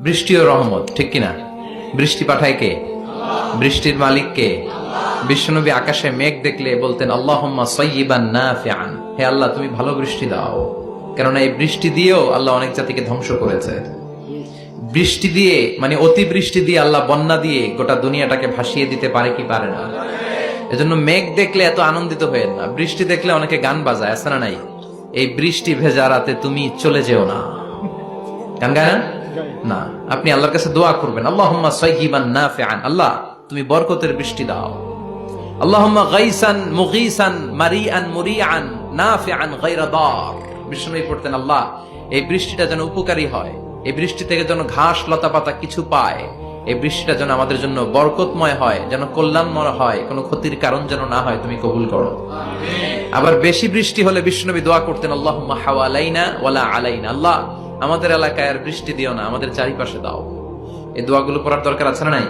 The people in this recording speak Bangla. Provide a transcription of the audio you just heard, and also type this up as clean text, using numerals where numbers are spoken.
বৃষ্টি ও রহমত, ঠিক কিনা? বৃষ্টি পাঠায় কে? বৃষ্টির মালিক কে? বিশ্বনবী আকাশে মেঘ দেখলে বলতেন আল্লাহুম্মা সাইয়্যিবান নাফিআন, হে আল্লাহ তুমি ভালো বৃষ্টি দাও। কেননা এই বৃষ্টি দিয়েও আল্লাহ অনেক জাতিকে ধ্বংস করেছে। বৃষ্টি দিয়ে মানে অতিবৃষ্টি দিয়ে আল্লাহ বন্যা দিয়ে গোটা দুনিয়াটাকে ভাসিয়ে দিতে পারে কি পারে না? এজন্য মেঘ দেখলে এত আনন্দিত হয়েন না, বৃষ্টি দেখলে অনেকে গান বাজায়, আছে না নাই? এই বৃষ্টি ভেজা রাতে তুমি চলে যেও না, গান গায় না? না, আপনি আল্লাহর কাছে দোয়া করবেন আল্লাহুম্মা সাইয়্যিবান নাফিআন, আল্লাহ তুমি বরকতের বৃষ্টি দাও। আল্লাহুম্মা গাইসান মুগীসান মারিআন মুরিআন নাফিআন গায়রা দার। বিষ্ণুই পড়তেন আল্লাহ এই বৃষ্টিটা যেন উপকারী হয়, এই বৃষ্টি থেকে যেন ঘাস লতা পাতা কিছু পায়, এই বৃষ্টিটা যেন আমাদের জন্য বরকতময় হয়, যেন কল্যাণময় হয়, কোনো ক্ষতির কারণ যেন না হয়, তুমি কবুল করো। আবার বেশি বৃষ্টি হলে বিষ্ণুনবী দোয়া করতেন আল্লাহুম্মা হাওয়ালাইনা ওয়ালা আলাইনা, আল্লাহ আমাদের এলাকায় আর বৃষ্টি দিও না, আমাদের চারিপাশে দাও। এই দোয়াগুলো পড়ার দরকার আছে না নাই?